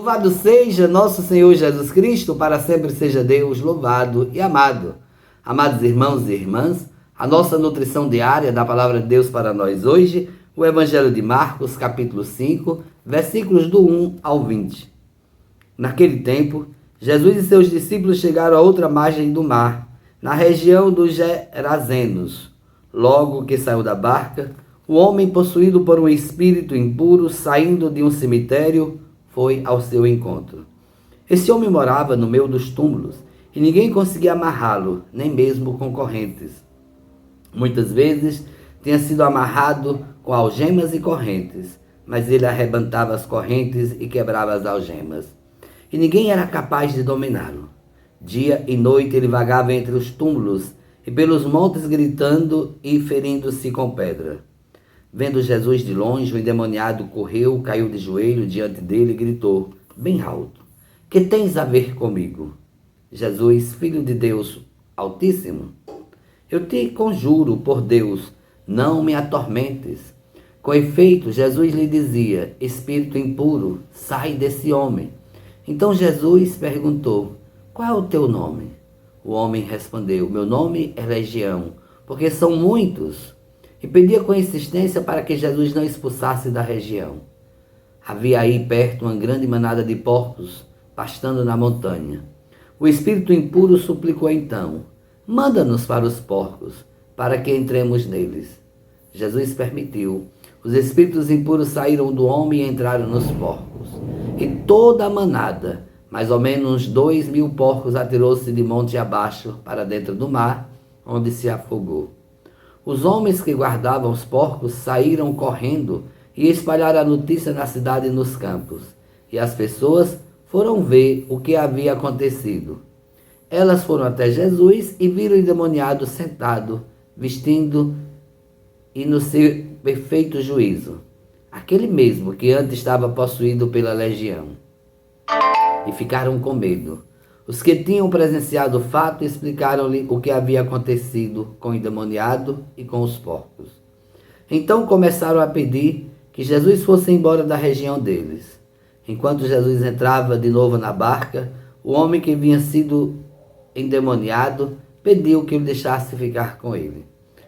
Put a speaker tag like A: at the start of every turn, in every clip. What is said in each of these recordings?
A: Louvado seja nosso Senhor Jesus Cristo, para sempre seja Deus louvado e amado. Amados irmãos e irmãs, a nossa nutrição diária da Palavra de Deus para nós hoje, o Evangelho de Marcos, capítulo 5, versículos do 1 ao 20. Naquele tempo, Jesus e seus discípulos chegaram a outra margem do mar, na região dos Gerazenos. Logo que saiu da barca, o homem possuído por um espírito impuro, saindo de um cemitério, foi ao seu encontro. Esse homem morava no meio dos túmulos e ninguém conseguia amarrá-lo, nem mesmo com correntes. Muitas vezes tinha sido amarrado com algemas e correntes, mas ele arrebentava as correntes e quebrava as algemas. E ninguém era capaz de dominá-lo. Dia e noite ele vagava entre os túmulos e pelos montes gritando e ferindo-se com pedra. Vendo Jesus de longe, o endemoniado correu, caiu de joelho diante dele e gritou, bem alto, que tens a ver comigo? Jesus, Filho de Deus Altíssimo, eu te conjuro por Deus, não me atormentes. Com efeito, Jesus lhe dizia, espírito impuro, sai desse homem. Então Jesus perguntou, qual é o teu nome? O homem respondeu, meu nome é Legião, porque são muitos. E pedia com insistência para que Jesus não expulsasse da região. Havia aí perto uma grande manada de porcos, pastando na montanha. O espírito impuro suplicou então, manda-nos para os porcos, para que entremos neles. Jesus permitiu. Os espíritos impuros saíram do homem e entraram nos porcos. E toda a manada, mais ou menos 2.000 porcos, atirou-se de monte abaixo para dentro do mar, onde se afogou. Os homens que guardavam os porcos saíram correndo e espalharam a notícia na cidade e nos campos. E as pessoas foram ver o que havia acontecido. Elas foram até Jesus e viram o endemoniado sentado, vestindo e no seu perfeito juízo. Aquele mesmo que antes estava possuído pela legião. E ficaram com medo. Os que tinham presenciado o fato explicaram-lhe o que havia acontecido com o endemoniado e com os porcos. Então começaram a pedir que Jesus fosse embora da região deles. Enquanto Jesus entrava de novo na barca, o homem que havia sido endemoniado pediu que o deixasse ficar com ele.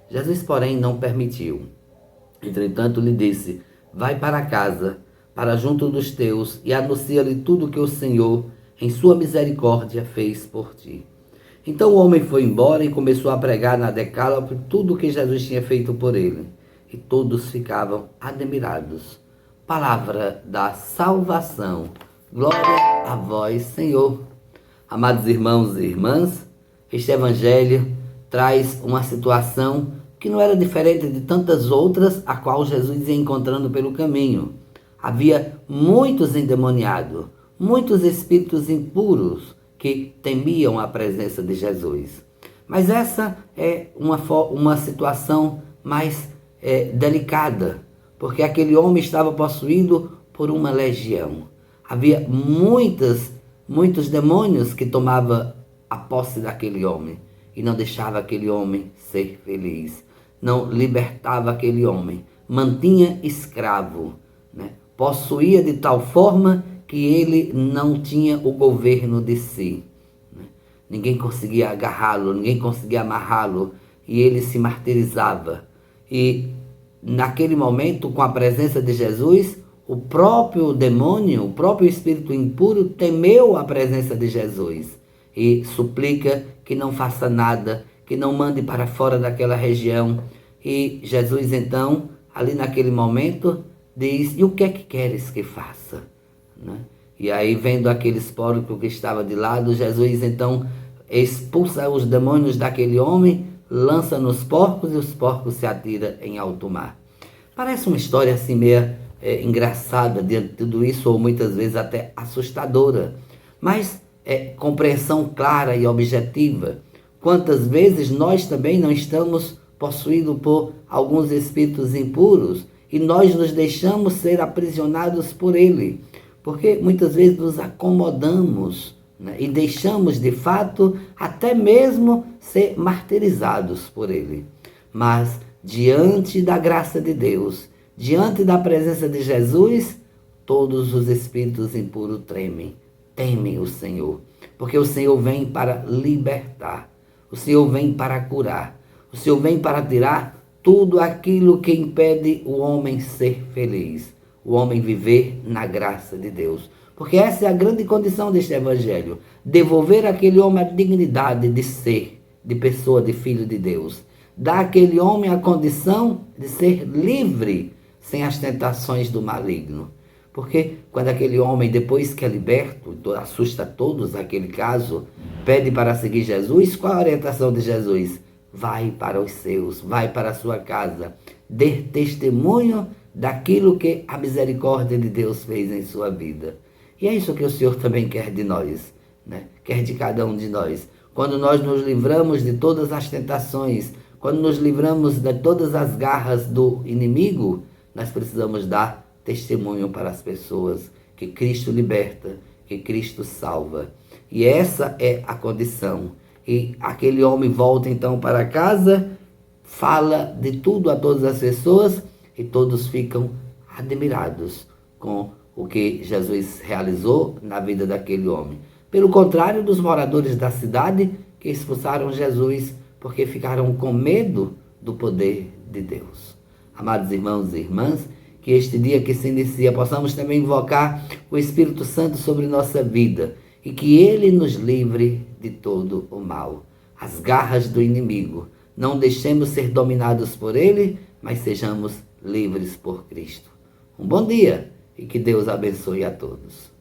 A: Jesus, porém, não permitiu. Entretanto, lhe disse, vai para casa, para junto dos teus, e anuncia-lhe tudo o que o Senhor, em sua misericórdia, fez por ti. Então o homem foi embora e começou a pregar na Decálope tudo o que Jesus tinha feito por ele. E todos ficavam admirados. Palavra da salvação. Glória a vós, Senhor. Amados irmãos e irmãs, este evangelho traz uma situação que não era diferente de tantas outras a qual Jesus ia encontrando pelo caminho. Havia muitos endemoniados, muitos espíritos impuros que temiam a presença de Jesus. Mas essa é uma situação mais delicada, porque aquele homem estava possuído por uma legião. Havia muitos demônios que tomavam a posse daquele homem e não deixava aquele homem ser feliz, não libertava aquele homem, mantinha escravo, né? Possuía de tal forma que ele não tinha o governo de si. Ninguém conseguia agarrá-lo, ninguém conseguia amarrá-lo, e ele se martirizava. E naquele momento, com a presença de Jesus, o próprio demônio, o próprio espírito impuro temeu a presença de Jesus e suplica que não faça nada, que não mande para fora daquela região. E Jesus então, ali naquele momento, diz, e o que é que queres que faça? Né? E aí, vendo aqueles porcos que estavam de lado, Jesus então expulsa os demônios daquele homem, lança nos porcos e os porcos se atiram em alto mar. Parece uma história assim meio engraçada diante de tudo isso, ou muitas vezes até assustadora, mas é compreensão clara e objetiva. Quantas vezes nós também não estamos possuídos por alguns espíritos impuros e nós nos deixamos ser aprisionados por ele, porque muitas vezes nos acomodamos, né, e deixamos de fato até mesmo ser martirizados por ele. Mas diante da graça de Deus, diante da presença de Jesus, todos os espíritos impuros tremem, temem o Senhor, porque o Senhor vem para libertar, o Senhor vem para curar, o Senhor vem para tirar tudo aquilo que impede o homem ser feliz, o homem viver na graça de Deus. Porque essa é a grande condição deste evangelho, devolver àquele homem a dignidade de ser, de pessoa, de filho de Deus. Dar àquele homem a condição de ser livre, sem as tentações do maligno. Porque quando aquele homem, depois que é liberto, assusta todos aquele caso, pede para seguir Jesus, qual a orientação de Jesus? Vai para os seus, vai para a sua casa, dê testemunho daquilo que a misericórdia de Deus fez em sua vida. E é isso que o Senhor também quer de nós, né? Quer de cada um de nós. Quando nós nos livramos de todas as tentações, quando nos livramos de todas as garras do inimigo, nós precisamos dar testemunho para as pessoas que Cristo liberta, que Cristo salva. E essa é a condição. E aquele homem volta então para casa, fala de tudo a todas as pessoas e todos ficam admirados com o que Jesus realizou na vida daquele homem. Pelo contrário dos moradores da cidade que expulsaram Jesus porque ficaram com medo do poder de Deus. Amados irmãos e irmãs, que este dia que se inicia possamos também invocar o Espírito Santo sobre nossa vida e que ele nos livre de todo o mal, as garras do inimigo. Não deixemos ser dominados por ele, mas sejamos livres por Cristo. Um bom dia e que Deus abençoe a todos.